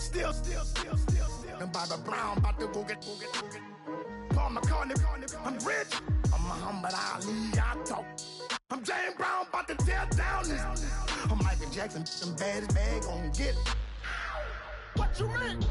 still. And Bobby Brown about to go get. Paul McCartney, I'm rich. I'm Muhammad Ali, I talk. I'm James Brown, about to tear down this. I'm Michael Jackson, some baddest bag gon' get it. What you mean?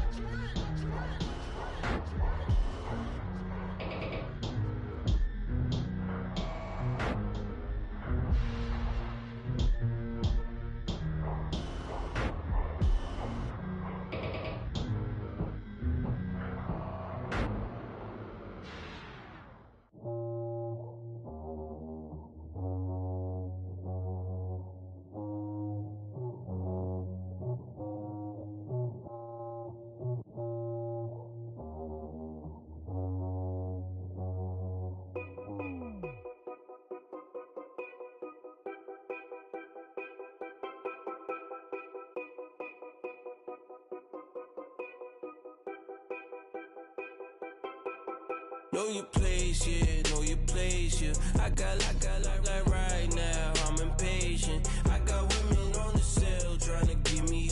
Know your place, yeah, know your place, yeah. I got like right now, I'm impatient. I got women on the cell trying to give me.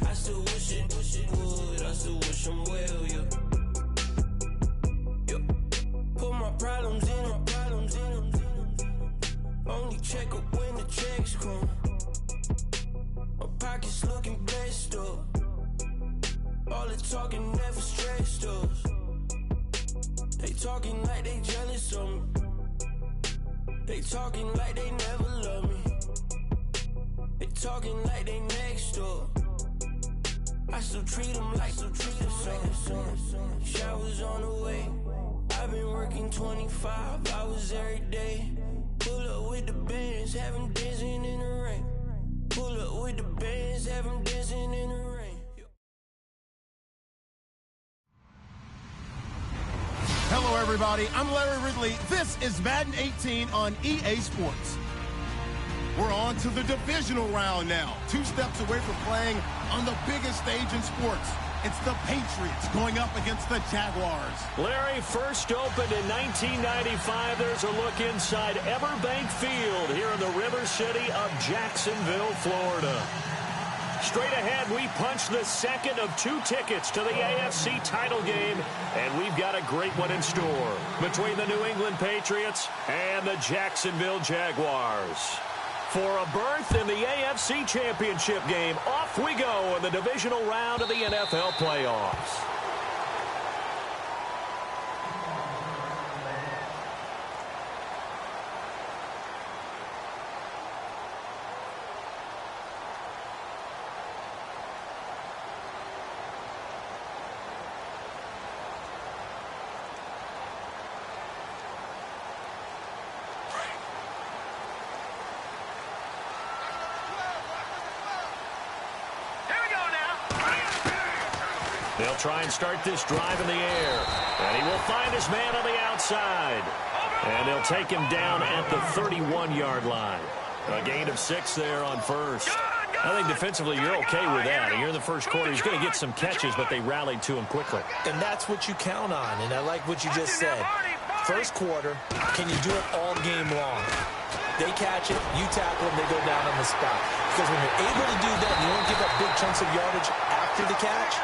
I still wish it would, I still wish I'm well, yeah. Put my problems in. Only check up when the checks come. My pockets looking blessed up. All the talking never stressed us. They talking like they jealous of me. They talking like they never love me. They talking like they next door. I still treat them like so. Showers on the way. I've been working 25 hours every day. Pull up with the bands, have them dancing in the rain. Pull up with the bands, have them dancing in the rain. Hello, everybody. I'm Larry Ridley. This is Madden 18 on EA Sports. We're on to the divisional round now. 2 steps away from playing on the biggest stage in sports. It's the Patriots going up against the Jaguars. Larry, first opened in 1995. There's a look inside Everbank Field here in the River City of Jacksonville, Florida. Straight ahead, we punch the second of 2 tickets to the AFC title game, and we've got a great one in store between the New England Patriots and the Jacksonville Jaguars. For a berth in the AFC Championship game, off we go in the divisional round of the NFL playoffs. They'll try and start this drive in the air. And he will find his man on the outside. And they'll take him down at the 31-yard line. A gain of 6 there on first. I think defensively you're okay with that. And you're in the first quarter. He's going to get some catches, but they rallied to him quickly. And that's what you count on. And I like what you just said. First quarter, can you do it all game long? They catch it, you tackle them, they go down on the spot. Because when you're able to do that, you don't give up big chunks of yardage after the catch.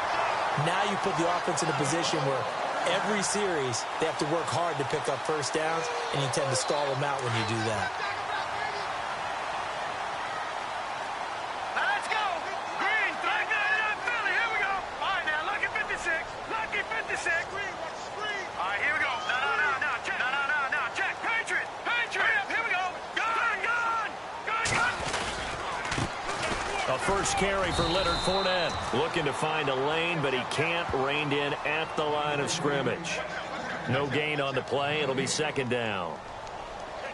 Now you put the offense in a position where every series they have to work hard to pick up first downs, and you tend to stall them out when you do that. Let's go! Green, throw it up, Philly. Here we go. All right, now, lucky 56. Lucky 56. All right, here we go. No. Check. No. Check. Patriot. Here we go. Gun. A first carry for Leonard Fournette. Looking to find a lane, but he can't. Reined in at the line of scrimmage. No gain on the play. It'll be second down.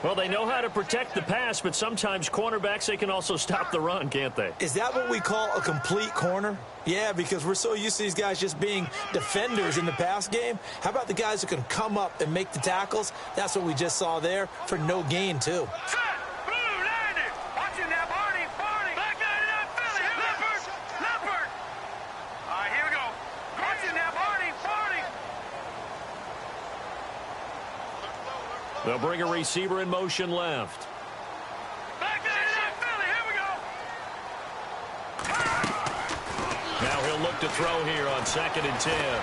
Well, they know how to protect the pass, but sometimes cornerbacks, they can also stop the run, can't they? Is that what we call a complete corner? Yeah, because we're so used to these guys just being defenders in the pass game. How about the guys who can come up and make the tackles? That's what we just saw there for no gain, too. They'll bring a receiver in motion left. Now Now he'll look to throw here on 2nd and 10.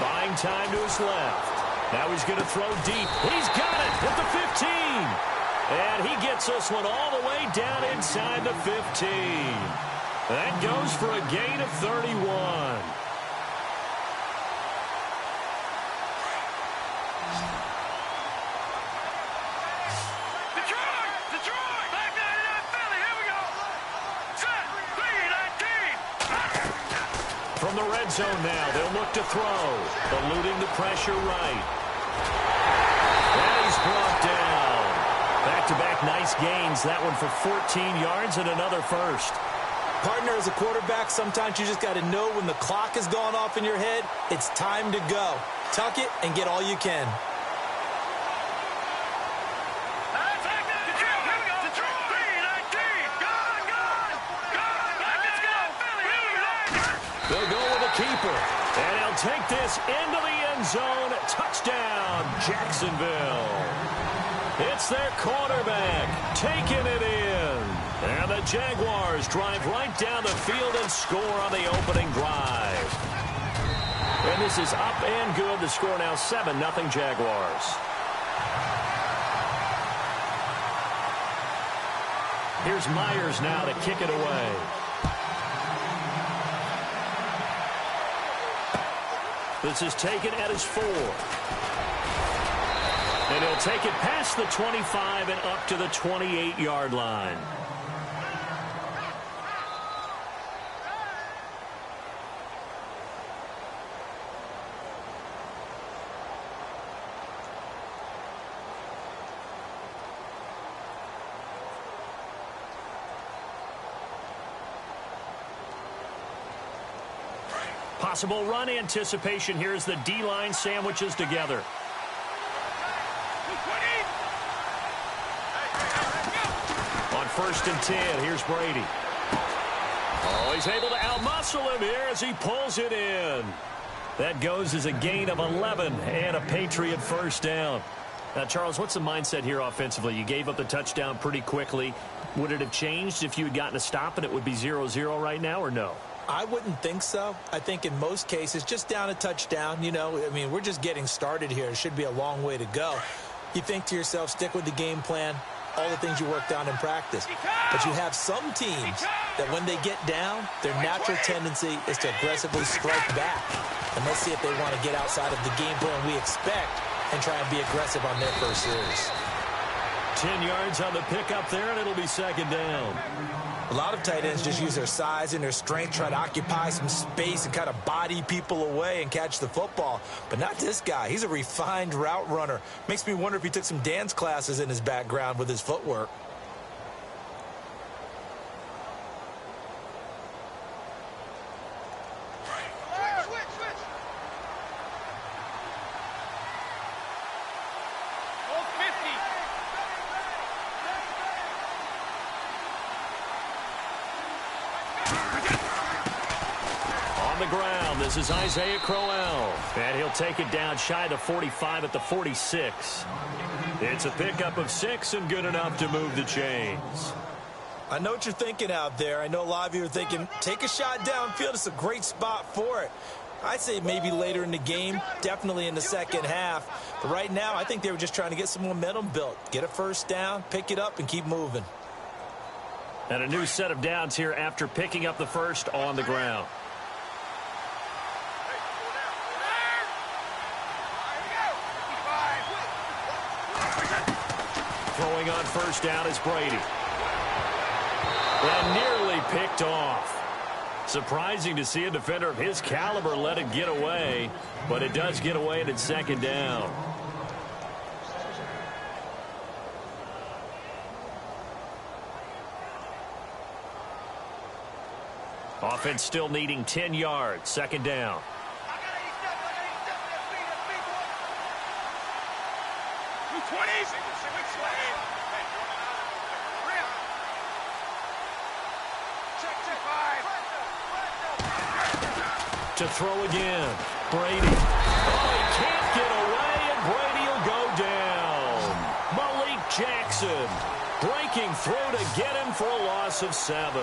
Buying time to his left. Now he's going to throw deep. He's got it at the 15. And he gets this one all the way down inside the 15. That goes for a gain of 31. Detroit! Back 99 Philly, here we go! Set, 3-19! From the red zone now, they'll look to throw. Eluding the pressure right. And he's brought down. Back-to-back nice gains. That one for 14 yards and another first. Partner, as a quarterback, sometimes you just got to know when the clock has gone off in your head, it's time to go. Tuck it and get all you can. They'll go with a keeper. And he'll take this into the end zone. Touchdown, Jacksonville. It's their quarterback taking it in. And the Jaguars drive right down the field and score on the opening drive. And this is up and good. The score now 7-0 Jaguars. Here's Myers now to kick it away. This is taken at his 4. And he'll take it past the 25 and up to the 28-yard line. Possible run anticipation here as the D-line sandwiches together. On 1st and 10, here's Brady. Oh, he's able to outmuscle him here as he pulls it in. That goes as a gain of 11 and a Patriot first down. Now, Charles, what's the mindset here offensively? You gave up the touchdown pretty quickly. Would it have changed if you had gotten a stop and it would be 0-0 right now, or no? I wouldn't think so. I think in most cases, just down a touchdown, you know, I mean, we're just getting started here. It should be a long way to go. You think to yourself, stick with the game plan, all the things you worked on in practice. But you have some teams that when they get down, their natural tendency is to aggressively strike back. And let's see if they want to get outside of the game plan we expect and try and be aggressive on their first series. 10 yards on the pickup there, and it'll be 2nd down. A lot of tight ends just use their size and their strength, try to occupy some space and kind of body people away and catch the football. But not this guy. He's a refined route runner. Makes me wonder if he took some dance classes in his background with his footwork. This is Isaiah Crowell, and he'll take it down shy of 45 at the 46. It's a pickup of 6 and good enough to move the chains. I know what you're thinking out there. I know a lot of you are thinking, take a shot downfield. It's a great spot for it. I'd say maybe later in the game, definitely in the second half. But right now, I think they were just trying to get some momentum built. Get a first down, pick it up, and keep moving. And a new set of downs here after picking up the first on the ground. Throwing on first down is Brady. And nearly picked off. Surprising to see a defender of his caliber let it get away, but it does get away and it's 2nd down. Offense still needing 10 yards, 2nd down. To throw again, Brady. Oh, he can't get away, and Brady will go down. Malik Jackson breaking through to get him for a loss of 7.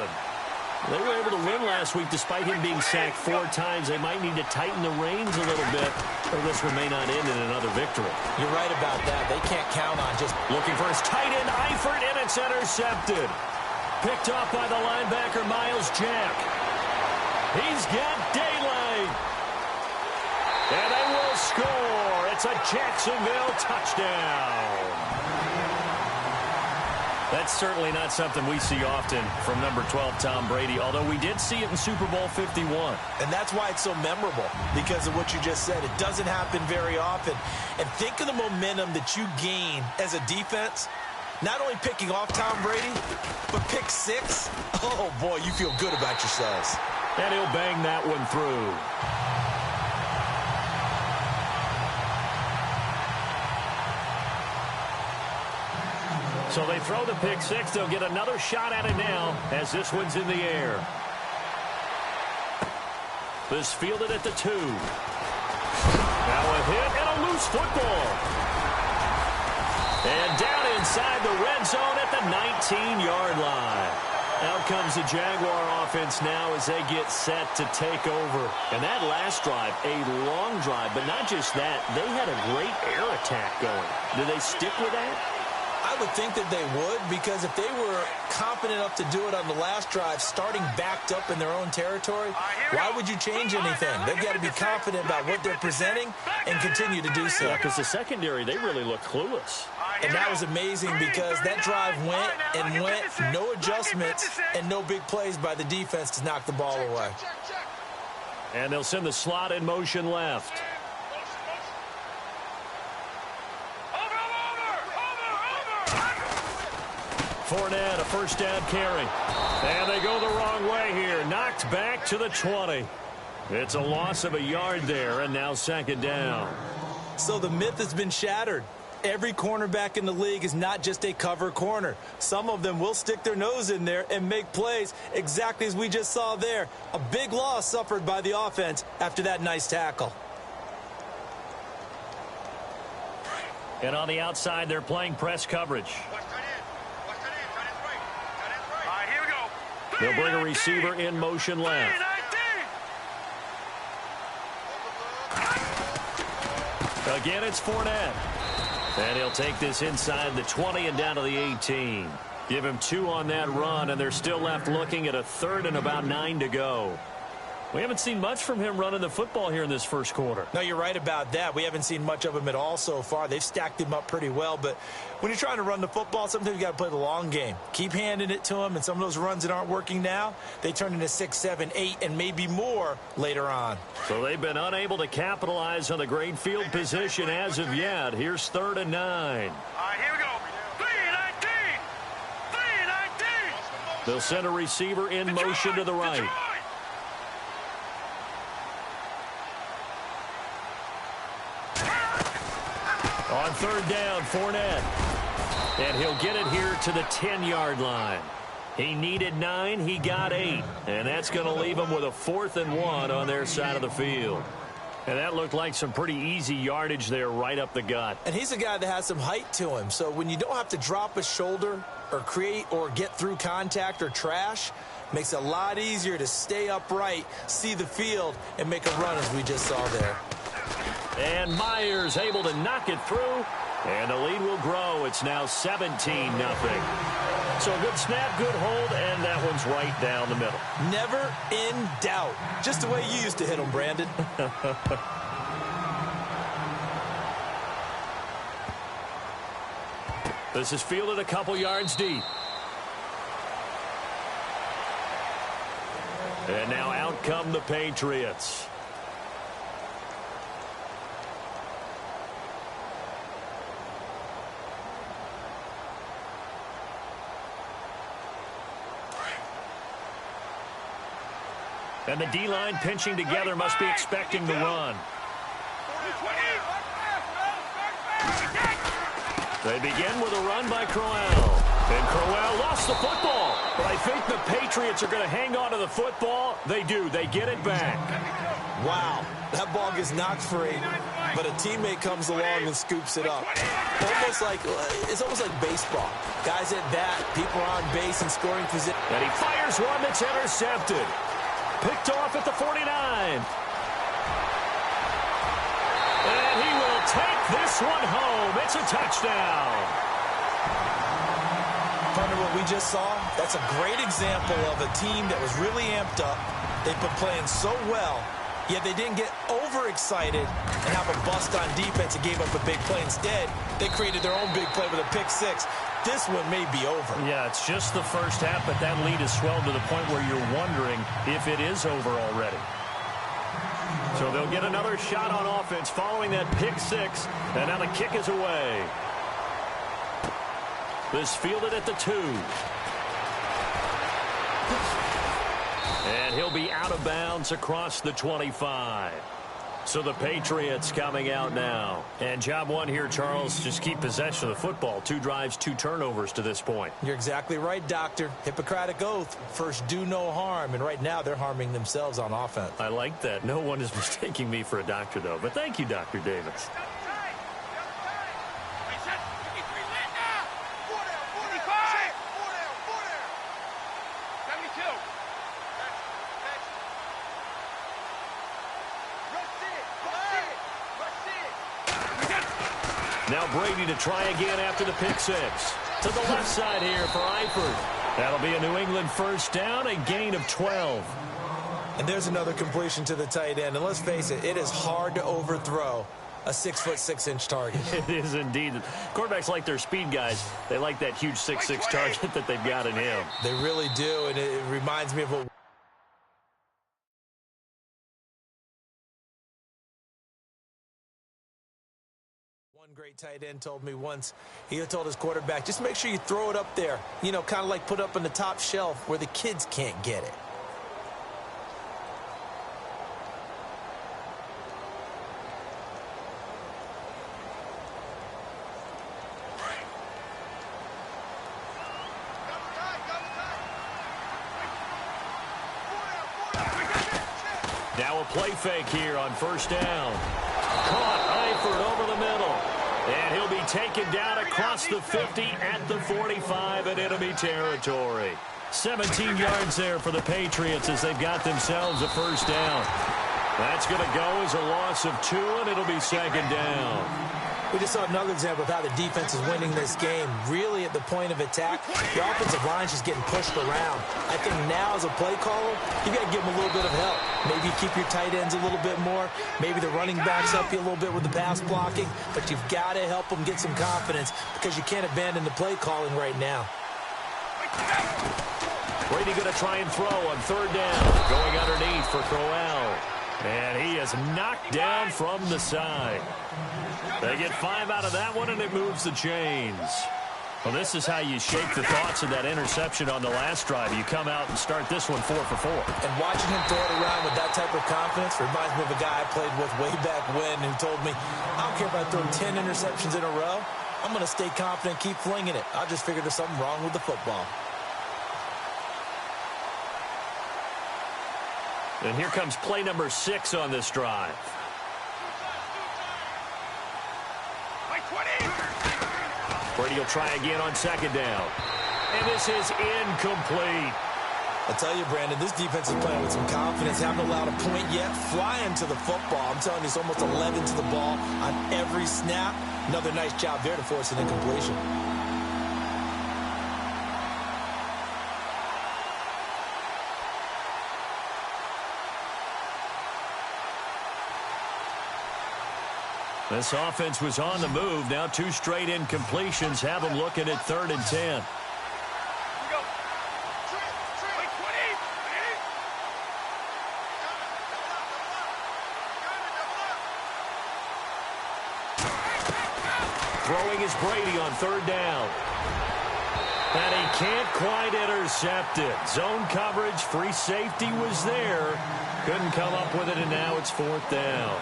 They were able to win last week despite him being sacked 4 times. They might need to tighten the reins a little bit, or this one may not end in another victory. You're right about that. They can't count on just looking for his tight end, Eifert, and it's intercepted. Picked off by the linebacker, Miles Jack. He's got daylight. And they will score. It's a Jacksonville touchdown. That's certainly not something we see often from number 12, Tom Brady, although we did see it in Super Bowl 51. And that's why it's so memorable, because of what you just said. It doesn't happen very often. And think of the momentum that you gain as a defense, not only picking off Tom Brady, but pick 6. Oh, boy, you feel good about yourselves. And he'll bang that one through. So they throw the pick 6. They'll get another shot at it now as this one's in the air. This fielded at the 2. Now a hit and a loose football. And down inside the red zone at the 19-yard line. Out comes the Jaguar offense now as they get set to take over. And that last drive, a long drive, but not just that. They had a great air attack going. Do they stick with that? I would think that they would, because if they were confident enough to do it on the last drive, starting backed up in their own territory, why would you change anything? They've got to be confident about what they're presenting and continue to do so. Yeah, because the secondary, they really look clueless. And that was amazing because that drive went and went, no adjustments and no big plays by the defense to knock the ball away. And they'll send the slot in motion left. Fournette, a first down carry. And they go the wrong way here. Knocked back to the 20. It's a loss of a yard there, and now second down. So the myth has been shattered. Every cornerback in the league is not just a cover corner. Some of them will stick their nose in there and make plays exactly as we just saw there. A big loss suffered by the offense after that nice tackle. And on the outside, they're playing press coverage. They'll bring a receiver in motion left. Again, it's Fournette. And he'll take this inside the 20 and down to the 18. Give him 2 on that run, and they're still left looking at a 3rd and about 9 to go. We haven't seen much from him running the football here in this first quarter. No, you're right about that. We haven't seen much of him at all so far. They've stacked him up pretty well, but when you're trying to run the football, sometimes you got to play the long game. Keep handing it to him, and some of those runs that aren't working now, they turn into 6, 7, 8, and maybe more later on. So they've been unable to capitalize on the great field position as of yet. Here's 3rd and 9. All right, here we go. 3-19. 3-19. They'll send a receiver in motion to the right. On 3rd down, Fournette. And he'll get it here to the 10-yard line. He needed 9, he got 8. And that's going to leave him with a 4th and 1 on their side of the field. And that looked like some pretty easy yardage there right up the gut. And he's a guy that has some height to him. So when you don't have to drop a shoulder or create or get through contact or trash, makes it a lot easier to stay upright, see the field, and make a run as we just saw there. And Myers able to knock it through, and the lead will grow. It's now 17-0. So a good snap, good hold, and that one's right down the middle. Never in doubt. Just the way you used to hit them, Brandon. This is fielded a couple yards deep. And now out come the Patriots. And the D-line pinching together must be expecting the run. They begin with a run by Crowell. And Crowell lost the football. But I think the Patriots are going to hang on to the football. They do. They get it back. Wow. That ball gets knocked free, but a teammate comes along and scoops it up. It's almost like baseball. Guys at bat, people are on base and scoring position. And he fires Here's one that's intercepted. Picked off at the 49. And he will take this one home. It's a touchdown. Partner, what we just saw, that's a great example of a team that was really amped up. They've been playing so well, yet they didn't get overexcited and have a bust on defense and gave up a big play. Instead, they created their own big play with a pick six. This one may be over. Yeah, it's just the first half, but that lead has swelled to the point where you're wondering if it is over already. So they'll get another shot on offense following that pick six, and now the kick is away. This fielded at the 2. And he'll be out of bounds across the 25. So the Patriots coming out now. And job one here, Charles, just keep possession of the football. 2 drives, 2 turnovers to this point. You're exactly right, Doctor. Hippocratic oath. First, do no harm. And right now, they're harming themselves on offense. I like that. No one is mistaking me for a doctor, though. But thank you, Dr. Davis. Now Brady to try again after the pick six. To the left side here for Eifert. That'll be a New England first down, a gain of 12. And there's another completion to the tight end. And let's face it, it is hard to overthrow a 6'6" target. It is indeed. Quarterbacks like their speed guys. They like that huge 6'6" target that they've got in him. They really do, and it reminds me of what one great tight end told me once. He told his quarterback, just make sure you throw it up there. You know, kind of like put up on the top shelf where the kids can't get it. Now a play fake here on first down. Caught Eifert over the middle. And he'll be taken down across the 50 at the 45 in enemy territory. 17 yards there for the Patriots as they've got themselves a first down. That's going to go as a loss of 2, and it'll be second down. We just saw another example of how the defense is winning this game. Really at the point of attack, the offensive line's just getting pushed around. I think now as a play caller, you got to give them a little bit of help. Maybe keep your tight ends a little bit more. Maybe the running backs help you a little bit with the pass blocking. But you've got to help them get some confidence because you can't abandon the play calling right now. Brady going to try and throw on third down. Going underneath for Crowell. And he is knocked down from the side. They get 5 out of that one, and it moves the chains. Well, this is how you shake the thoughts of that interception on the last drive. You come out and start this one 4 for 4. And watching him throw it around with that type of confidence reminds me of a guy I played with way back when who told me, I don't care if I throw 10 interceptions in a row. I'm going to stay confident, keep flinging it. I just figured there's something wrong with the football. And here comes play number 6 on this drive. Brady will try again on second down. And this is incomplete. I tell you, Brandon, this defense is playing with some confidence. Haven't allowed a point yet. Flying to the football. I'm telling you, it's almost 11 to the ball on every snap. Another nice job there to force an incompletion. This offense was on the move. Now 2 straight incompletions have them looking at 3rd and 10. Throwing is Brady on 3rd down. And he can't quite intercept it. Zone coverage, free safety was there. Couldn't come up with it, and now it's 4th down.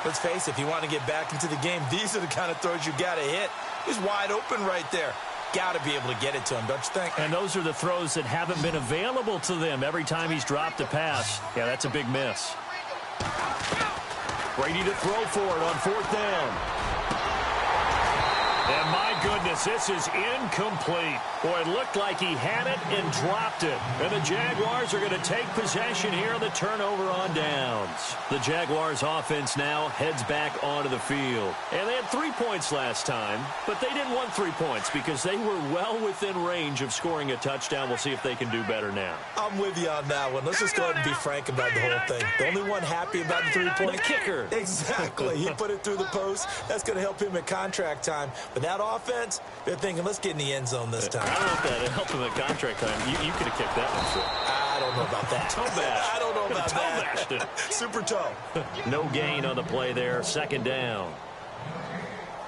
Let's face it, if you want to get back into the game, these are the kind of throws you got to hit. He's wide open right there. Got to be able to get it to him, don't you think? And those are the throws that haven't been available to them every time he's dropped a pass. Yeah, that's a big miss. Brady to throw for it on 4th down. And my goodness, this is incomplete. Boy, it looked like he had it and dropped it. And the Jaguars are going to take possession here on the turnover on downs. The Jaguars offense now heads back onto the field. And they had 3 points last time, but they didn't want 3 points because they were well within range of scoring a touchdown. We'll see if they can do better now. I'm with you on that one. Let's just go ahead and be frank about the whole thing. The only one happy about the 3-point. The kicker. Exactly. He put it through the post. That's going to help him at contract time. But that offense, they're thinking, let's get in the end zone this time. I don't know if that helped him at contract time. You could have kicked that one, sir. I don't know about that. Toe bash. I don't know about that. Toe bashed it. Super toe. No gain on the play there. Second down.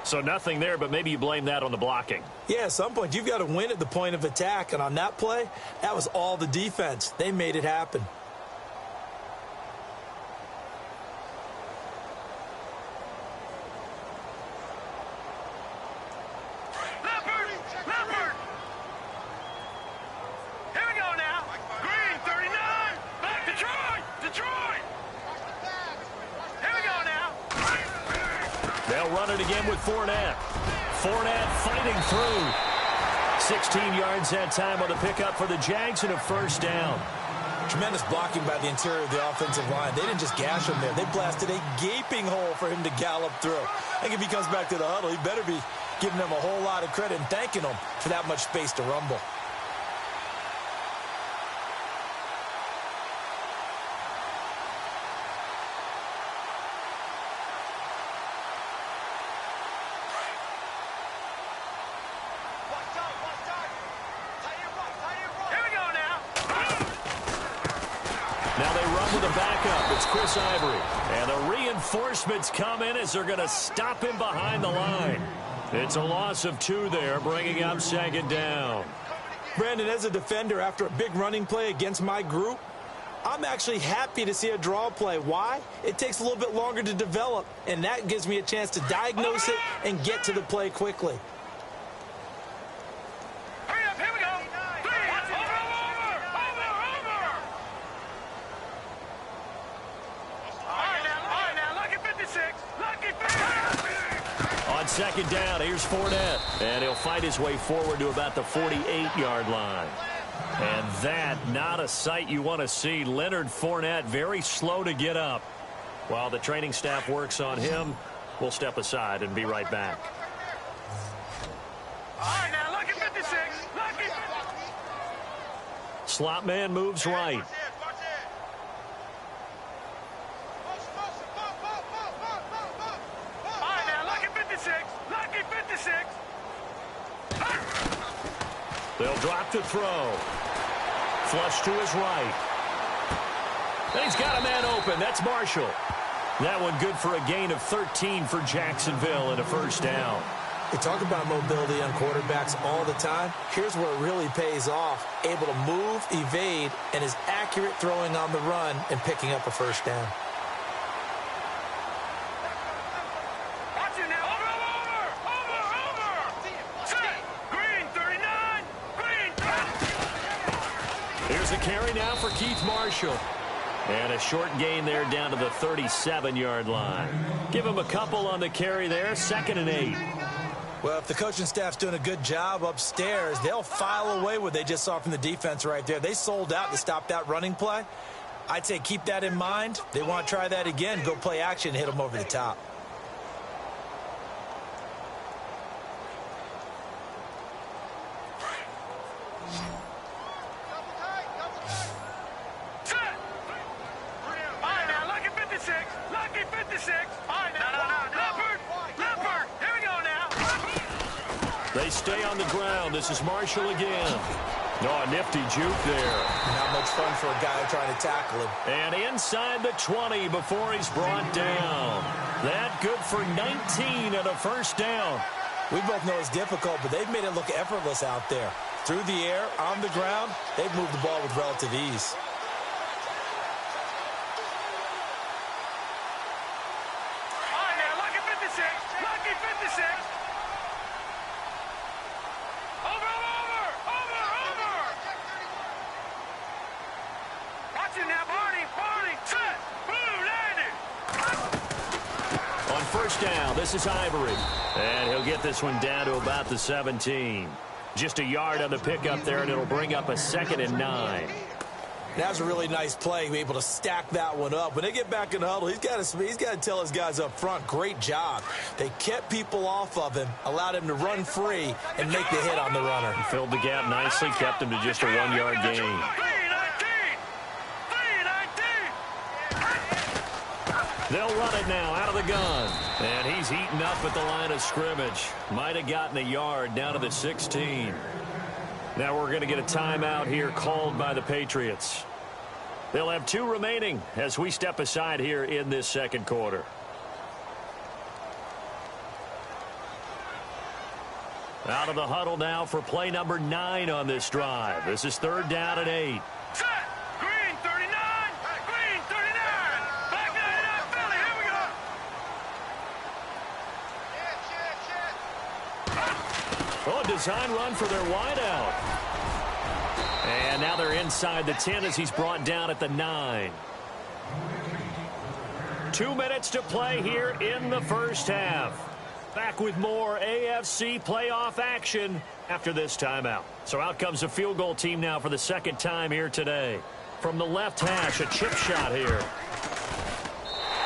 So nothing there, but maybe you blame that on the blocking. Yeah, at some point, you've got to win at the point of attack. And on that play, that was all the defense. They made it happen. Again with Fournette. Fournette fighting through. 16 yards that time on the pickup for the Jags and a first down. Tremendous blocking by the interior of the offensive line. They didn't just gash him there. They blasted a gaping hole for him to gallop through. I think if he comes back to the huddle, he better be giving them a whole lot of credit and thanking them for that much space to rumble. Chris Ivory. And the reinforcements come in as they're going to stop him behind the line. It's a loss of 2 there, bringing up second down. Brandon, as a defender, after a big running play against my group, I'm actually happy to see a draw play. Why? It takes a little bit longer to develop, and that gives me a chance to diagnose it and get to the play quickly. Second down, here's Fournette. And he'll fight his way forward to about the 48-yard line. And that, not a sight you want to see. Leonard Fournette very slow to get up. While the training staff works on him, we'll step aside and be right back. All right, now, look at 56. Slot man moves right. They'll drop to throw. Flush to his right. And he's got a man open. That's Marshall. That one good for a gain of 13 for Jacksonville and a first down. They talk about mobility on quarterbacks all the time. Here's where it really pays off. Able to move, evade, and is accurate throwing on the run and picking up a first down. Here's a carry now for Keith Marshall. And a short gain there down to the 37-yard line. Give him a couple on the carry there. 2nd and 8. Well, if the coaching staff's doing a good job upstairs, they'll file away what they just saw from the defense right there. They sold out to stop that running play. I'd say keep that in mind. They want to try that again, go play action, and hit them over the top. They stay on the ground. This is Marshall again. Oh, a nifty juke there. Not much fun for a guy trying to tackle him. And inside the 20 before he's brought down. That good for 19 and a first down. We both know it's difficult, but they've made it look effortless out there. Through the air, on the ground, they've moved the ball with relative ease. first down. This is Ivory. And he'll get this one down to about the 17. Just a yard on the pickup there, and it'll bring up a 2nd and 9. That was a really nice play, be able to stack that one up. When they get back in the huddle, he's got to tell his guys up front, great job. They kept people off of him, allowed him to run free, and make the hit on the runner. He filled the gap nicely, kept him to just a 1-yard gain. They'll run it now out of the gun. And he's eaten up at the line of scrimmage. Might have gotten a yard down to the 16. Now we're going to get a timeout here called by the Patriots. They'll have 2 remaining as we step aside here in this second quarter. Out of the huddle now for play number 9 on this drive. This is 3rd down and 8. Set. Green 39. Green 39. Back 99 Philly. Here we go. Oh, design run for their wideout. And now they're inside the 10 as he's brought down at the 9. 2 minutes to play here in the first half. Back with more AFC playoff action after this timeout. So out comes the field goal team now for the 2nd time here today. From the left hash, a chip shot here.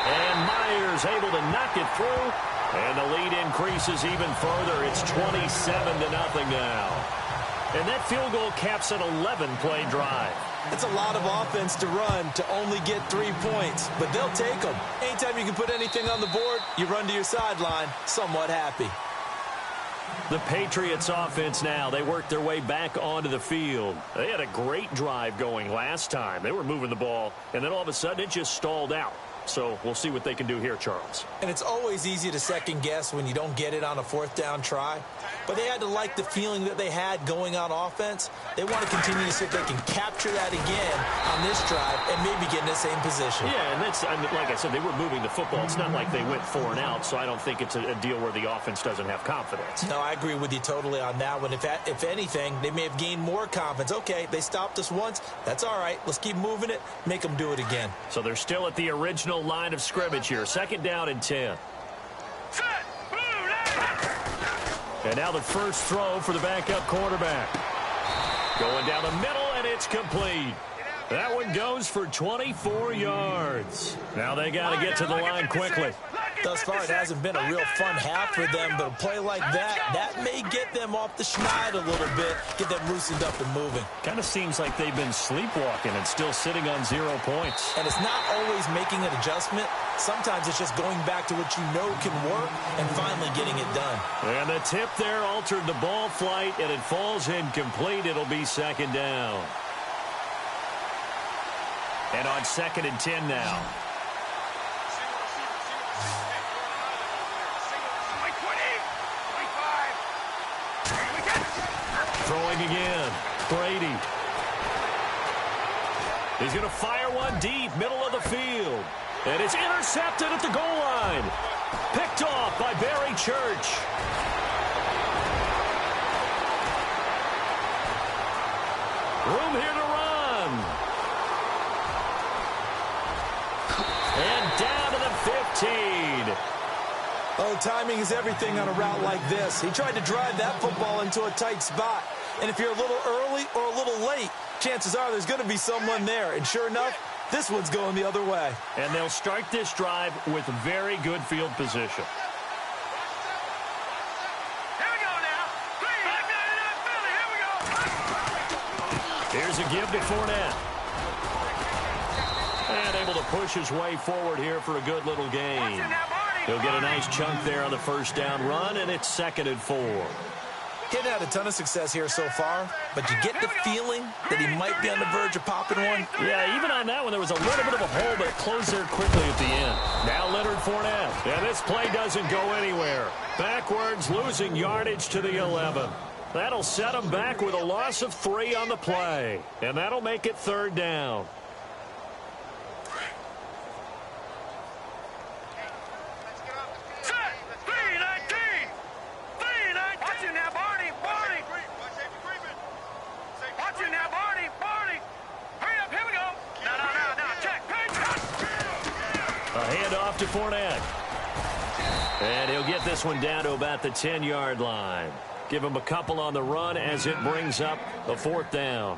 And Myers able to knock it through. And the lead increases even further. It's 27-0 now. And that field goal caps an 11-play drive. It's a lot of offense to run to only get 3 points, but they'll take them. Anytime you can put anything on the board, you run to your sideline somewhat happy. The Patriots offense now, they worked their way back onto the field. They had a great drive going last time. They were moving the ball, and then all of a sudden it just stalled out. So we'll see what they can do here, Charles. And it's always easy to second guess when you don't get it on a 4th down try. But they had to like the feeling that they had going on offense. They want to continue to see if they can capture that again on this drive and maybe get in the same position. Yeah, and that's, I mean, like I said, they were moving the football. It's not like they went 4 and out, so I don't think it's a deal where the offense doesn't have confidence. No, I agree with you totally on that one. If anything, they may have gained more confidence. Okay, they stopped us once. That's all right. Let's keep moving it. Make them do it again. So they're still at the original line of scrimmage here. 2nd down and 10. Set. And now the first throw for the backup quarterback. Going down the middle, and it's complete. That one goes for 24 yards. Now they got to get to the line quickly. Thus far, it hasn't been a real fun half for them, but a play like that may get them off the schneid a little bit, get them loosened up and moving. Kind of seems like they've been sleepwalking and still sitting on 0 points. And it's not always making an adjustment. Sometimes it's just going back to what you know can work and finally getting it done. And the tip there altered the ball flight, and it falls incomplete. It'll be 2nd down. And on 2nd and 10 now. Throwing again. Brady. He's going to fire one deep, middle of the field. And it's intercepted at the goal line. Picked off by Barry Church. Room here to run. And down to the 15. Oh, timing is everything on a route like this. He tried to drive that football into a tight spot. And if you're a little early or a little late, chances are there's going to be someone there. And sure enough, this one's going the other way. And they'll start this drive with very good field position. Here we go now. Back 99 Philly. Here we go. Here's a give to Fournette. And able to push his way forward here for a good little gain. He'll get a nice chunk there on the first down run, and it's 2nd and 4. He hadn't had a ton of success here so far, but you get the feeling that he might be on the verge of popping one. Yeah, even on that one, there was a little bit of a hole, but it closed there quickly at the end. Now Leonard Fournette. And this play doesn't go anywhere. Backwards, losing yardage to the 11. That'll set him back with a loss of 3 on the play. And that'll make it 3rd down. To Fournette. And he'll get this one down to about the 10-yard line. Give him a couple on the run as it brings up the 4th down.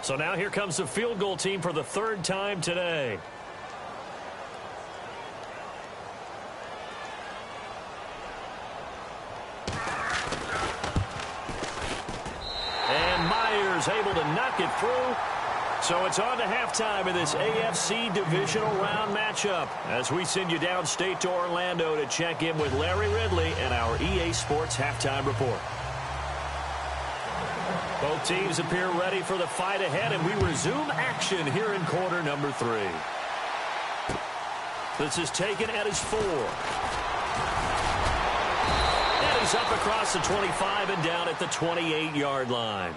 So now here comes the field goal team for the 3rd time today. And Myers able to knock it through. So it's on to halftime in this AFC divisional round matchup as we send you downstate to Orlando to check in with Larry Ridley and our EA Sports halftime report. Both teams appear ready for the fight ahead, and we resume action here in quarter number 3. This is taken at his 4. And he's up across the 25 and down at the 28-yard line.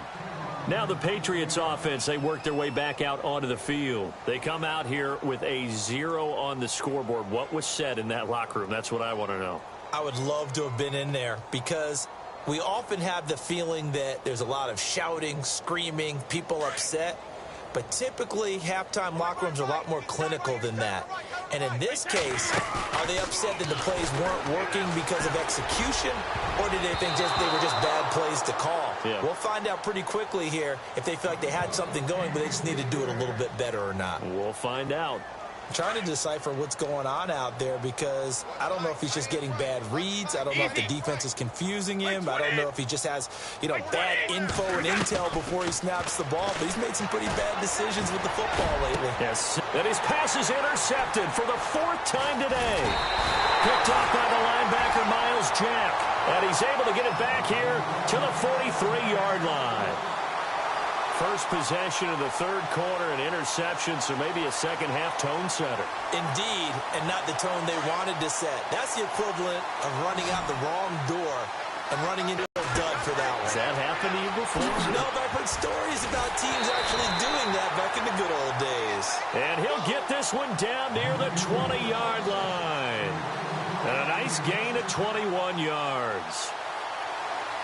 Now the Patriots offense, they work their way back out onto the field. They come out here with a 0 on the scoreboard. What was said in that locker room? That's what I want to know. I would love to have been in there because we often have the feeling that there's a lot of shouting, screaming, people upset. But typically, halftime locker rooms are a lot more clinical than that. And in this case, are they upset that the plays weren't working because of execution? Or did they think they were just bad plays to call? Yeah. We'll find out pretty quickly here if they feel like they had something going, but they just need to do it a little bit better or not. We'll find out. I'm trying to decipher what's going on out there because I don't know if he's just getting bad reads. I don't know if the defense is confusing him. I don't know if he just has, bad info and intel before he snaps the ball. But he's made some pretty bad decisions with the football lately. Yes. And his pass is intercepted for the 4th time today. Picked off by the linebacker, Miles Jack. And he's able to get it back here to the 43-yard line. First possession of the 3rd quarter, an interception, so maybe a second-half tone setter. Indeed, and not the tone they wanted to set. That's the equivalent of running out the wrong door and running into a dud for that one. Has that happened to you before? No, but I've heard stories about teams actually doing that back in the good old days. And he'll get this one down near the 20-yard line. And a nice gain of 21 yards.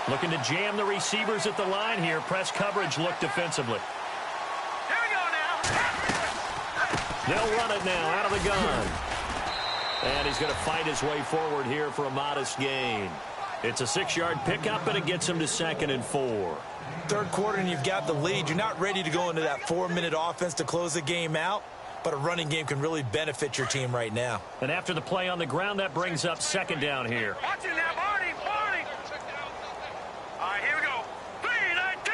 Looking to jam the receivers at the line here. Press coverage look defensively. Here we go now. They'll run it now out of the gun. And he's going to fight his way forward here for a modest gain. It's a 6-yard pickup, and it gets him to 2nd and 4. 3rd quarter, and you've got the lead. You're not ready to go into that 4-minute offense to close the game out, but a running game can really benefit your team right now. And after the play on the ground, that brings up 2nd down here. Watch it now, Barney. All right, here we go. 3-19.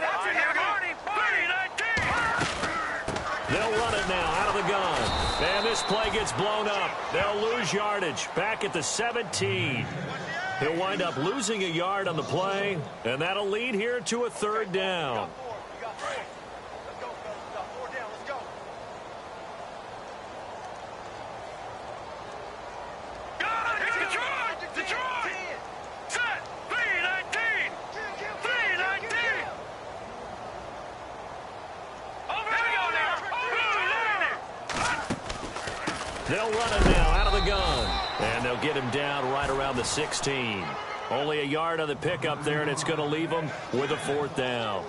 Watch it now, Barney. 3-19. They'll run it now out of the gun. And this play gets blown up. They'll lose yardage back at the 17. He'll wind up losing a yard on the play, and that'll lead here to a 3rd down. They'll run it now out of the gun. And they'll get him down right around the 16. Only a yard on the pickup there, and it's going to leave him with a 4th down.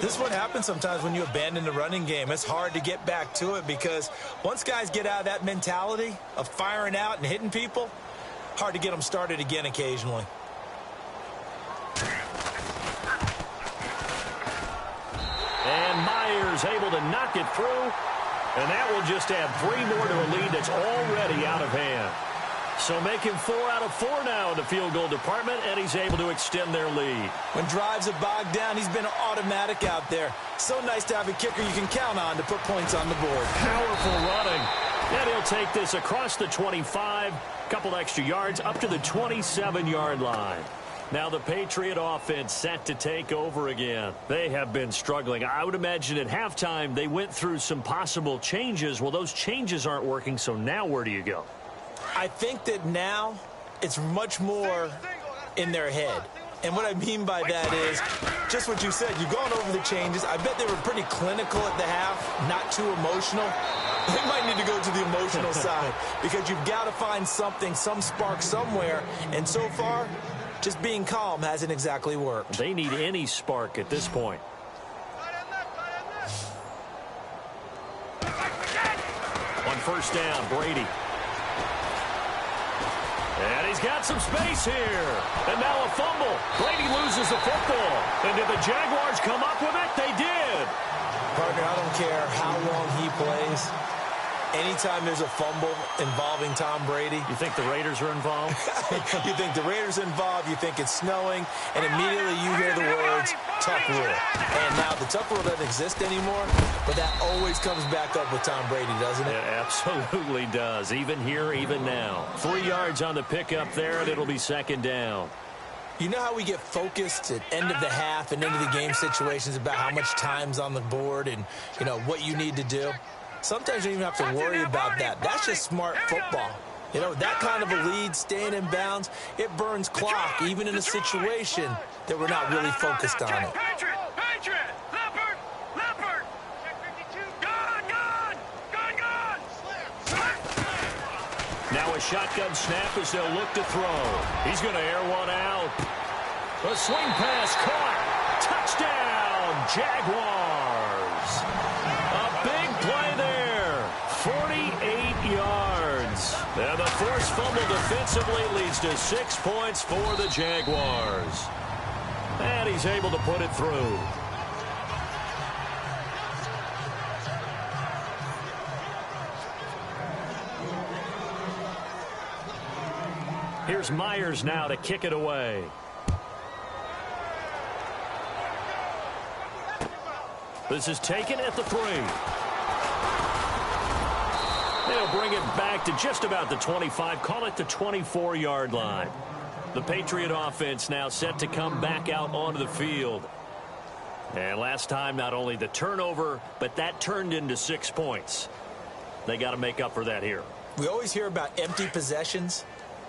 This is what happens sometimes when you abandon the running game. It's hard to get back to it because once guys get out of that mentality of firing out and hitting people, hard to get them started again occasionally. And Myers able to knock it through. And that will just add 3 more to a lead that's already out of hand. So making 4 out of 4 now in the field goal department, and he's able to extend their lead. When drives are bogged down, he's been automatic out there. So nice to have a kicker you can count on to put points on the board. Powerful running. And he'll take this across the 25, couple extra yards, up to the 27-yard line. Now the Patriot offense set to take over again. They have been struggling. I would imagine at halftime they went through some possible changes. Well, those changes aren't working, so now where do you go? I think that now it's much more in their head. And what I mean by that is just what you said. You've gone over the changes. I bet they were pretty clinical at the half, not too emotional. They might need to go to the emotional side because you've got to find something, some spark somewhere. And so far, just being calm hasn't exactly worked. They need any spark at this point. On first down. Brady. And he's got some space here. And now a fumble. Brady loses the football. And did the Jaguars come up with it? They did. Partner, I don't care how long he plays. Anytime there's a fumble involving Tom Brady. You think the Raiders are involved? You think the Raiders are involved, you think it's snowing, and immediately you hear the words, tough rule. And now the tough rule doesn't exist anymore, but that always comes back up with Tom Brady, doesn't it? It absolutely does, even here, even now. 3 yards on the pickup there, and it'll be second down. You know how we get focused at end of the half and end of the game situations about how much time's on the board and, you know, what you need to do? Sometimes you don't even have to worry about that. That's just smart football. You know, that kind of a lead, staying in bounds, it burns clock, even in a situation that we're not really focused on it. Patriot! Leopard! Gone! Now a shotgun snap as they'll look to throw. He's going to air one out. A swing pass caught. Touchdown, Jaguars. A big play there. 48 yards. And the forced fumble defensively leads to 6 points for the Jaguars. And he's able to put it through. Here's Myers now to kick it away. This is taken at the 3. They'll bring it back to just about the 25, call it the 24-yard line. The Patriot offense now set to come back out onto the field. And last time, not only the turnover, but that turned into 6 points. They got to make up for that here. We always hear about empty possessions,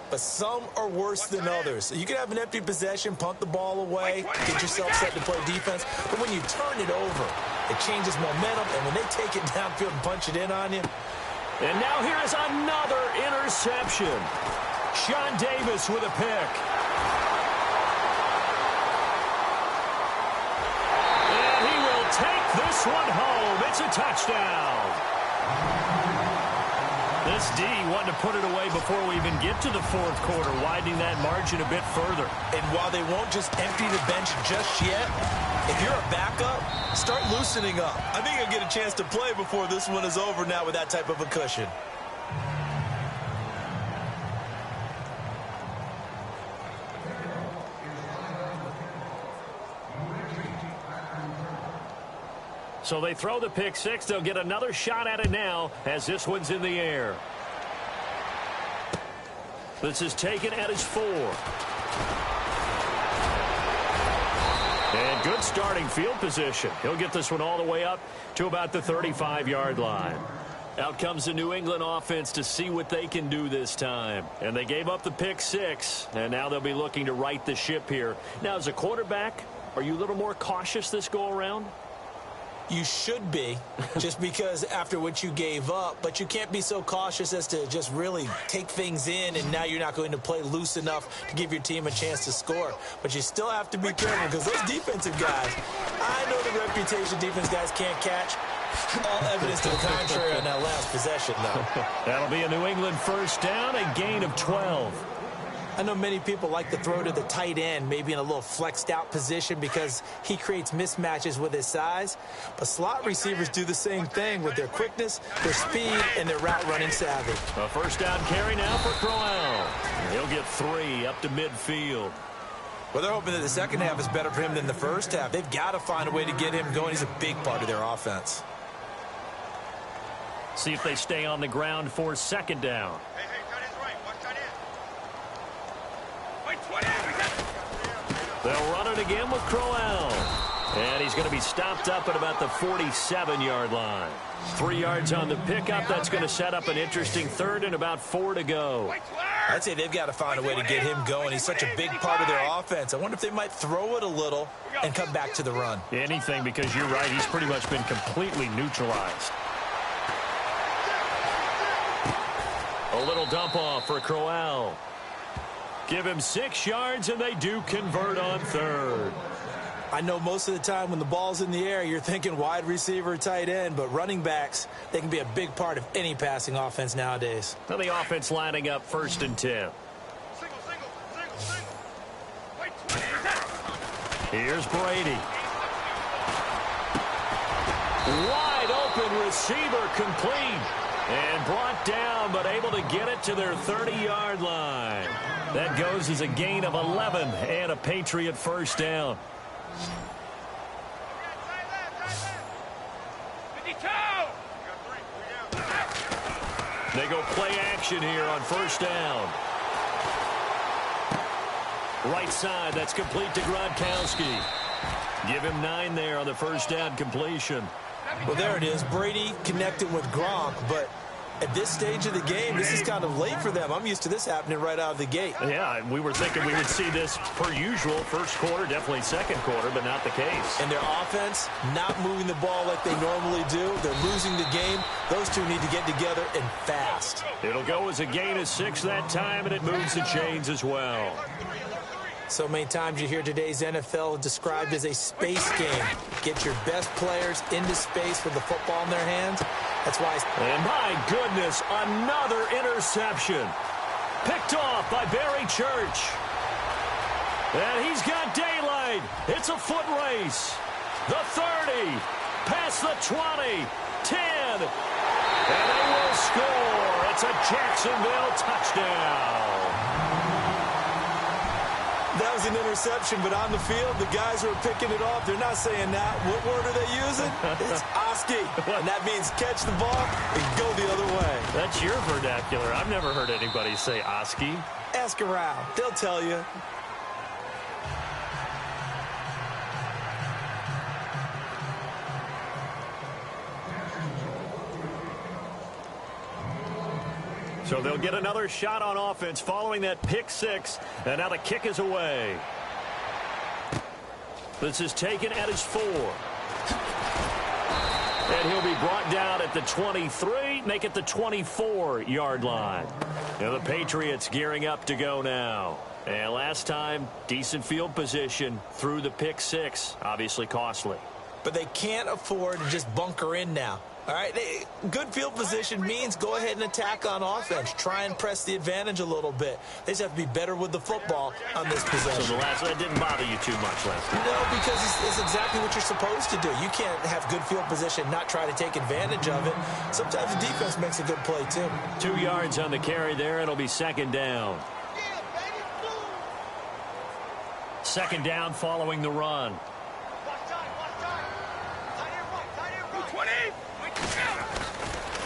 but some are worse than others. You can have an empty possession, punt the ball away, get yourself set to play defense, but when you turn it over, it changes momentum, and when they take it downfield and punch it in on you. And now here is another interception. Sean Davis with a pick. And he will take this one home. It's a touchdown. This D wanted to put it away before we even get to the fourth quarter, widening that margin a bit further. And while they won't just empty the bench just yet, if you're a backup, start loosening up. I think you'll get a chance to play before this one is over now with that type of a cushion. So they throw the pick six. They'll get another shot at it now as this one's in the air. This is taken at his 4. And good starting field position. He'll get this one all the way up to about the 35-yard line. Out comes the New England offense to see what they can do this time. And they gave up the pick 6, and now they'll be looking to right the ship here. Now, as a quarterback, are you a little more cautious this go-around? You should be, just because after what you gave up, but you can't be so cautious as to just really take things in, and now you're not going to play loose enough to give your team a chance to score. But you still have to be careful, because those defensive guys, I know the reputation defense guys can't catch. All evidence to the contrary on that last possession, though. That'll be a New England first down, a gain of 12. I know many people like to throw to the tight end, maybe in a little flexed out position because he creates mismatches with his size. But slot receivers do the same thing with their quickness, their speed, and their route running savvy. A first down carry now for Crowell. He'll get 3 up to midfield. Well, they're hoping that the second half is better for him than the first half. They've got to find a way to get him going. He's a big part of their offense. See if they stay on the ground for second down. They'll run it again with Crowell. And he's going to be stopped up at about the 47-yard line. 3 yards on the pickup. That's going to set up an interesting third and about 4 to go. I'd say they've got to find a way to get him going. He's such a big part of their offense. I wonder if they might throw it a little and come back to the run. Anything, because you're right. He's pretty much been completely neutralized. A little dump off for Crowell. Give him 6 yards, and they do convert on third. I know most of the time when the ball's in the air, you're thinking wide receiver, tight end, but running backs, they can be a big part of any passing offense nowadays. Now the offense lining up 1st and 10. Here's Brady. Wide open receiver, complete. And brought down, but able to get it to their 30-yard line. That goes as a gain of 11 and a Patriot first down. 52! They go play action here on 1st down. Right side, that's complete to Gronkowski. Give him 9 there on the 1st down completion. Well, there it is. Brady connected with Gronk, but at this stage of the game, this is kind of late for them. I'm used to this happening right out of the gate. Yeah, we were thinking we would see this per usual. 1st quarter, definitely 2nd quarter, but not the case. And their offense not moving the ball like they normally do. They're losing the game. Those two need to get together and fast. It'll go as a gain of 6 that time, and it moves the chains as well. So many times you hear today's NFL described as a space game. Get your best players into space with the football in their hands. That's why. And my goodness, another interception. Picked off by Barry Church. And he's got daylight. It's a foot race. The 30, past the 20, 10. And they will score. It's a Jacksonville touchdown. That was an interception, but on the field, the guys who are picking it off, they're not saying that. What word are they using? It's Oski. And that means catch the ball and go the other way. That's your vernacular. I've never heard anybody say Oski. Ask around. They'll tell you. So they'll get another shot on offense following that pick 6. And now the kick is away. This is taken at his 4. And he'll be brought down at the 23, make it the 24-yard line. Now the Patriots gearing up to go now. And last time, decent field position through the pick 6. Obviously costly. But they can't afford to just bunker in now. All right, good field position means go ahead and attack on offense. Try and press the advantage a little bit. They just have to be better with the football on this possession. So that didn't bother you too much last time? No, because it's exactly what you're supposed to do. You can't have good field position, not try to take advantage of it. Sometimes the defense makes a good play, too. 2 yards on the carry there. It'll be 2nd down. 2nd down following the run.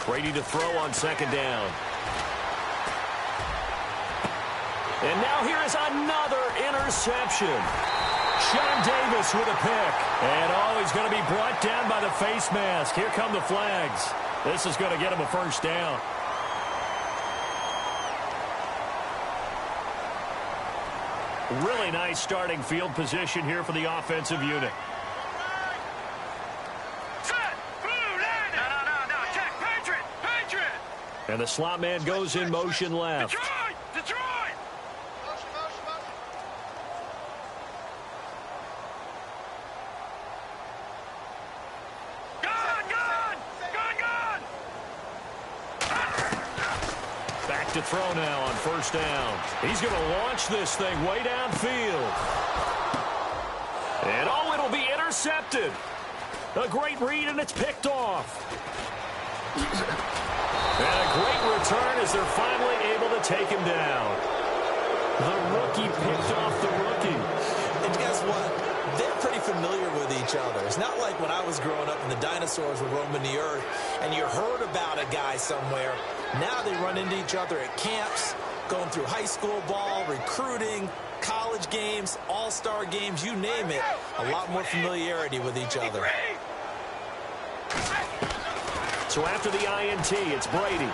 Brady to throw on 2nd down. And now here is another interception. Sean Davis with a pick. And he's going to be brought down by the face mask. Here come the flags. This is going to get him a 1st down. Really nice starting field position here for the offensive unit. And the slot man goes in motion left. Detroit! Gone! Back to throw now on 1st down. He's going to launch this thing way downfield. And it'll be intercepted. A great read, and it's picked off. And a great return as they're finally able to take him down. The rookie picked off the rookie. And guess what? They're pretty familiar with each other. It's not like when I was growing up and the dinosaurs were roaming the earth and you heard about a guy somewhere. Now they run into each other at camps, going through high school ball, recruiting, college games, all-star games, you name it. A lot more familiarity with each other. So after the INT, it's Brady.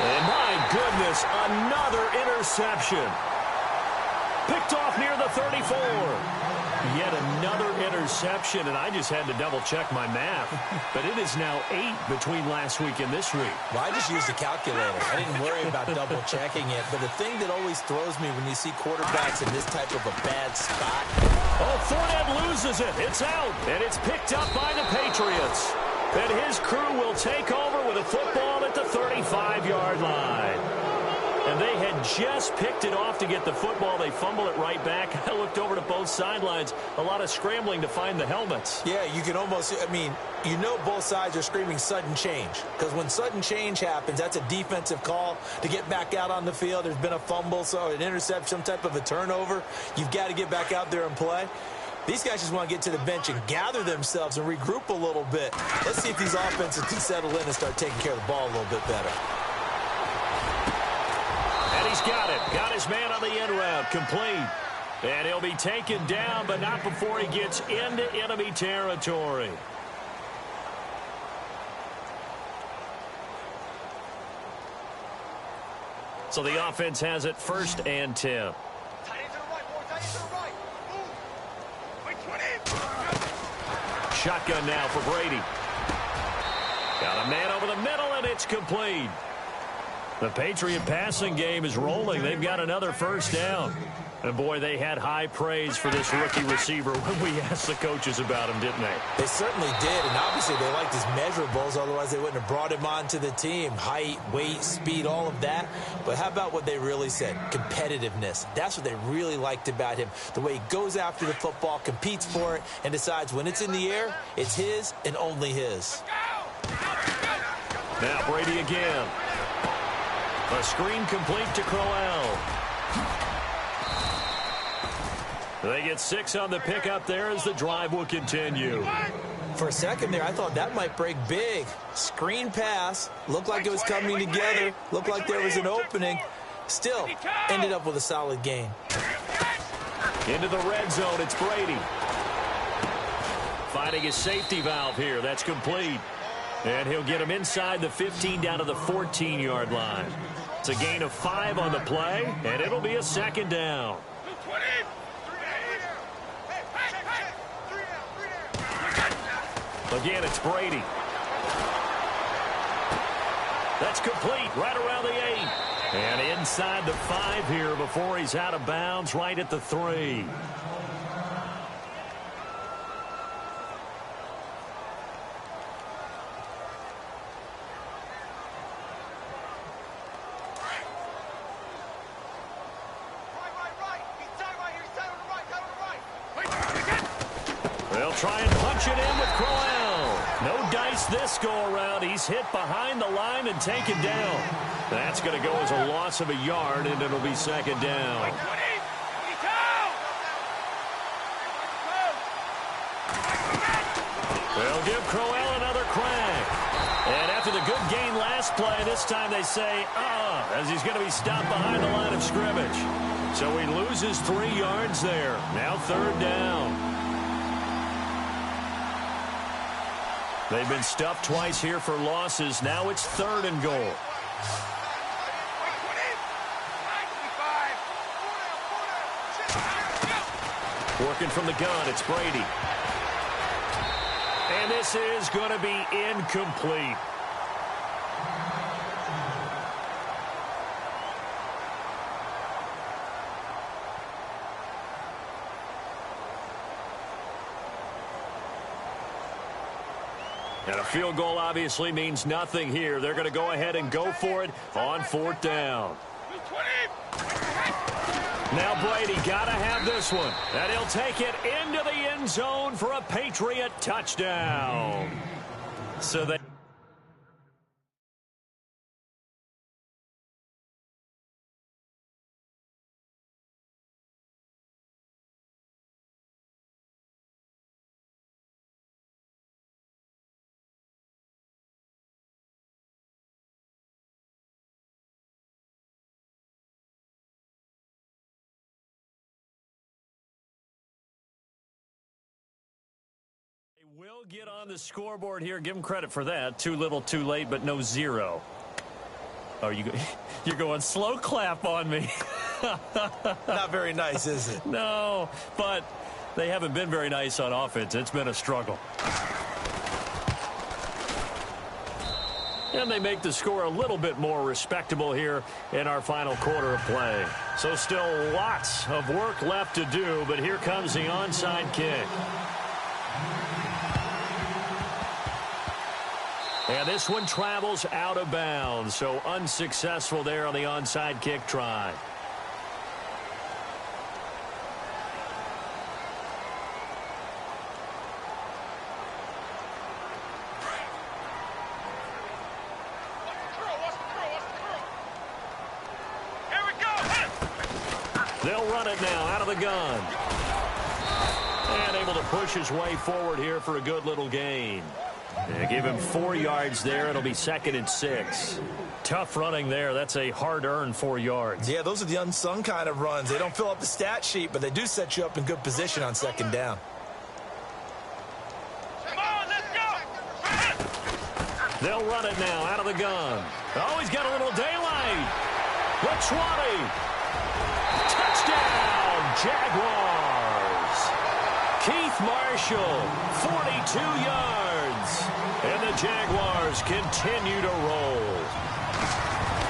And my goodness, another interception. Picked off near the 34. Yet another interception, and I just had to double-check my math. But it is now 8 between last week and this week. Well, I just used a calculator. I didn't worry about double-checking it. But the thing that always throws me when you see quarterbacks in this type of a bad spot. Oh, Fournette loses it. It's out, and it's picked up by the Patriots. And his crew will take over with a football at the 35-yard line. And they had just picked it off to get the football. They fumble it right back. I looked over to both sidelines. A lot of scrambling to find the helmets. Yeah, you can almost, I mean, you know both sides are screaming sudden change. Because when sudden change happens, that's a defensive call to get back out on the field. There's been a fumble, so an interception, some type of a turnover. You've got to get back out there and play. These guys just want to get to the bench and gather themselves and regroup a little bit. Let's see if these offenses can settle in and start taking care of the ball a little bit better. And he's got it. Got his man on the end route. Complete. And he'll be taken down, but not before he gets into enemy territory. So the offense has it 1st and 10. Shotgun now for Brady. Got a man over the middle, and it's complete. The Patriot passing game is rolling. They've got another 1st down. And, boy, they had high praise for this rookie receiver when we asked the coaches about him, didn't they? They certainly did, and obviously they liked his measurables. Otherwise, they wouldn't have brought him onto the team. Height, weight, speed, all of that. But how about what they really said? Competitiveness. That's what they really liked about him. The way he goes after the football, competes for it, and decides when it's in the air, it's his and only his. Now Brady again. A screen complete to Crowell. They get 6 on the pickup there as the drive will continue. For a second there, I thought that might break big. Screen pass. Looked like it was coming together. Looked like there was an opening. Still, ended up with a solid gain. Into the red zone, it's Brady. Finding his safety valve here. That's complete. And he'll get him inside the 15 down to the 14-yard line. It's a gain of 5 on the play, and it'll be a 2nd down. Again, it's Brady. That's complete right around the 8. And inside the 5 here before he's out of bounds right at the 3. They'll try and punch it in with Crowell. No dice this go-around. He's hit behind the line and taken down. That's going to go as a loss of a yard, and it'll be 2nd down. They'll give Crowell another crack. And after the good gain last play, this time they say, as he's going to be stopped behind the line of scrimmage. So he loses 3 yards there. Now 3rd down. They've been stuffed twice here for losses. Now it's 3rd and goal. Working from the gun, it's Brady. And this is going to be incomplete. And a field goal obviously means nothing here. They're going to go ahead and go for it on 4th down. Now Brady got to have this one. And he'll take it into the end zone for a Patriot touchdown. So they... We'll get on the scoreboard here. Give him credit for that. Too little, too late, but no 0. Oh, you're going slow clap on me. Not very nice, is it? No, but they haven't been very nice on offense. It's been a struggle. And they make the score a little bit more respectable here in our final quarter of play. So still lots of work left to do, but here comes the onside kick. And this one travels out of bounds, so unsuccessful there on the onside kick try. They'll run it now out of the gun. And able to push his way forward here for a good little gain. They give him 4 yards there. It'll be 2nd and 6. Tough running there. That's a hard-earned 4 yards. Yeah, those are the unsung kind of runs. They don't fill up the stat sheet, but they do set you up in good position on 2nd down. Come on, let's go. They'll run it now out of the gun. Oh, he's got a little daylight. The 20. Touchdown, Jaguars. Keith Marshall, 42 yards. And the Jaguars continue to roll.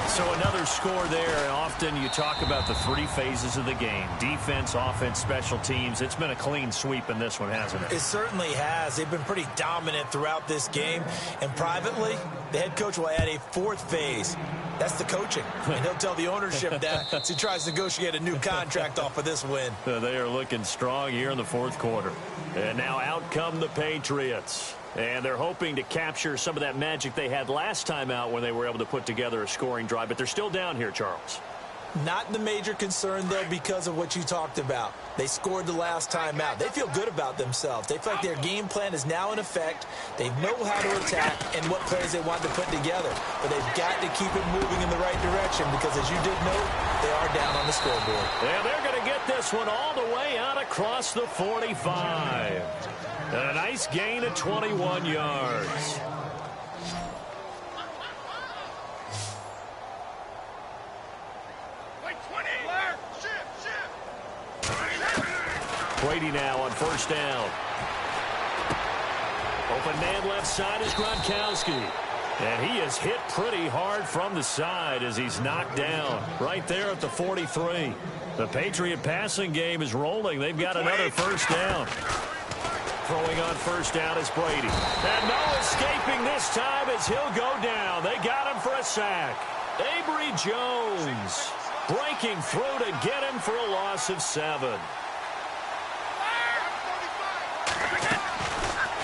So another score there. Often you talk about the 3 phases of the game. Defense, offense, special teams. It's been a clean sweep in this one, hasn't it? It certainly has. They've been pretty dominant throughout this game. And privately, the head coach will add a 4th phase. That's the coaching. And he'll tell the ownership that as he tries to negotiate a new contract off of this win. They are looking strong here in the 4th quarter. And now out come the Patriots. And they're hoping to capture some of that magic they had last time out when they were able to put together a scoring drive. But they're still down here, Charles. Not the major concern, though, because of what you talked about. They scored the last time out. They feel good about themselves. They feel like their game plan is now in effect. They know how to attack and what plays they want to put together. But they've got to keep it moving in the right direction because, as you did note, they are down on the scoreboard. And they're going to get this one all the way out across the 45. And a nice gain of 21 yards. Brady now on 1st down. Open man left side is Gronkowski. And he is hit pretty hard from the side as he's knocked down right there at the 43. The Patriot passing game is rolling. They've got another 1st down. Throwing on 1st down is Brady. And no escaping this time as he'll go down. They got him for a sack. Avery Jones breaking through to get him for a loss of 7.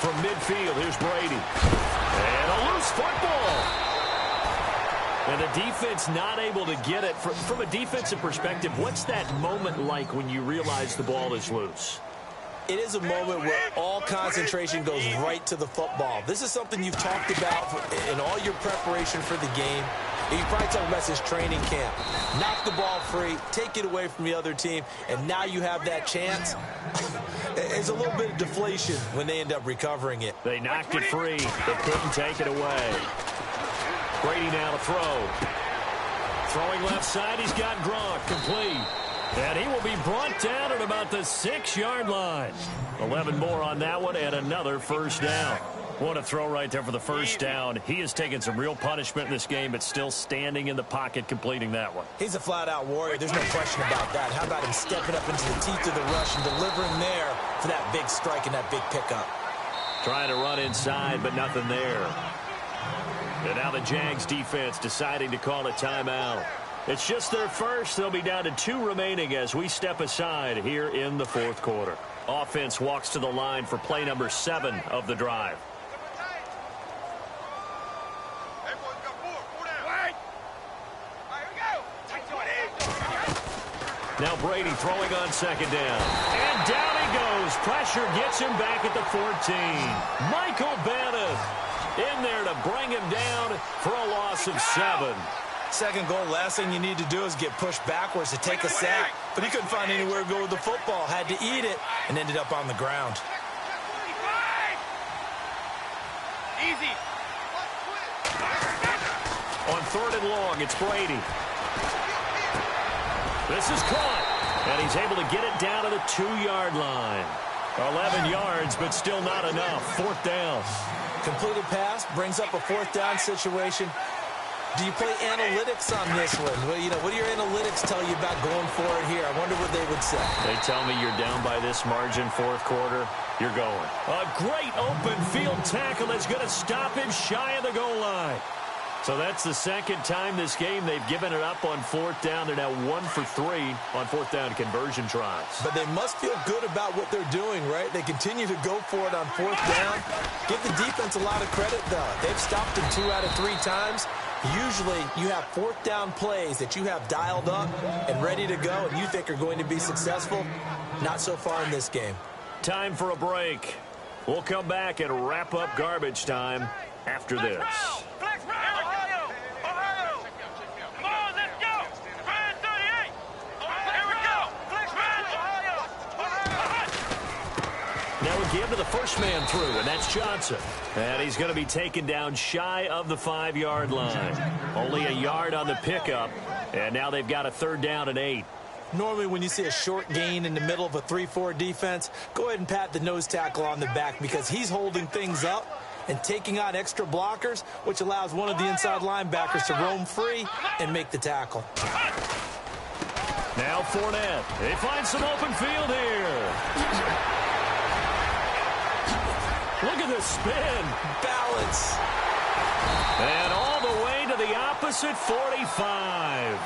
From midfield, here's Brady. And a loose football. And the defense not able to get it. From a defensive perspective, what's that moment like when you realize the ball is loose? It is a moment where all concentration goes right to the football. This is something you've talked about in all your preparation for the game. You probably talk about this training camp. Knock the ball free, take it away from the other team, and now you have that chance. It's a little bit of deflation when they end up recovering it. They knocked it free. They couldn't take it away. Brady now to throw. Throwing left side, he's got Gronk complete. And he will be brought down at about the 6-yard line. 11 more on that one and another 1st down. What a throw right there for the 1st down. He has taken some real punishment in this game, but still standing in the pocket completing that one. He's a flat-out warrior. There's no question about that. How about him stepping up into the teeth of the rush and delivering there for that big strike and that big pickup? Trying to run inside, but nothing there. And now the Jags defense deciding to call a timeout. It's just their first. They'll be down to 2 remaining as we step aside here in the 4th quarter. Offense walks to the line for play number 7 of the drive. Now Brady throwing on 2nd down. And down he goes. Pressure gets him back at the 14. Michael Bennett in there to bring him down for a loss of 7. Second goal, last thing you need to do is get pushed backwards to take a sack. But he couldn't find anywhere to go with the football. Had to eat it and ended up on the ground. Easy. On 3rd and long, it's Brady. This is caught. And he's able to get it down to the 2-yard line. 11 yards, but still not enough. 4th down. Completed pass brings up a 4th down situation. Do you play analytics on this one? Well, what do your analytics tell you about going for it here? I wonder what they would say. They tell me you're down by this margin, 4th quarter. You're going. A great open field tackle that's going to stop him shy of the goal line. So that's the second time this game they've given it up on 4th down. They're now 1 for 3 on 4th down conversion tries. But they must feel good about what they're doing, right? They continue to go for it on 4th down. Give the defense a lot of credit, though. They've stopped him 2 out of 3 times. Usually you have 4th down plays that you have dialed up and ready to go and you think are going to be successful. Not so far in this game. Time for a break. We'll come back and wrap up garbage time after this. Now we give to the first man through, and that's Johnson. And he's going to be taken down shy of the 5-yard line. Only a yard on the pickup, and now they've got a 3rd down and 8. Normally when you see a short gain in the middle of a 3-4 defense, go ahead and pat the nose tackle on the back because he's holding things up and taking on extra blockers, which allows one of the inside linebackers to roam free and make the tackle. Now Fournette. They find some open field here. Look at the spin. Balance. And all the way to the opposite 45.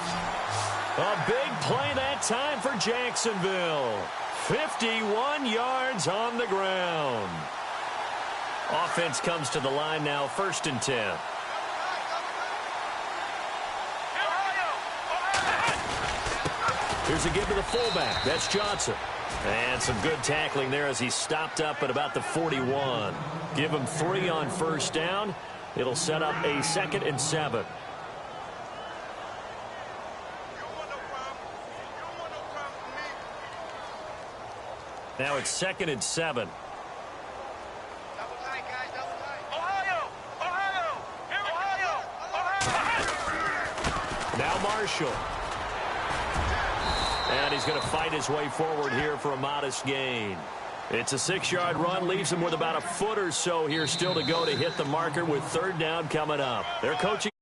A big play that time for Jacksonville. 51 yards on the ground. Offense comes to the line now, 1st and 10. Here's a give to the fullback. That's Johnson. And some good tackling there as he stopped up at about the 41. Give him 3 on 1st down. It'll set up a 2nd and 7. Now it's 2nd and 7. Now Marshall. And he's going to fight his way forward here for a modest gain. It's a 6-yard run, leaves him with about a foot or so here still to go to hit the marker with 3rd down coming up. They're coaching.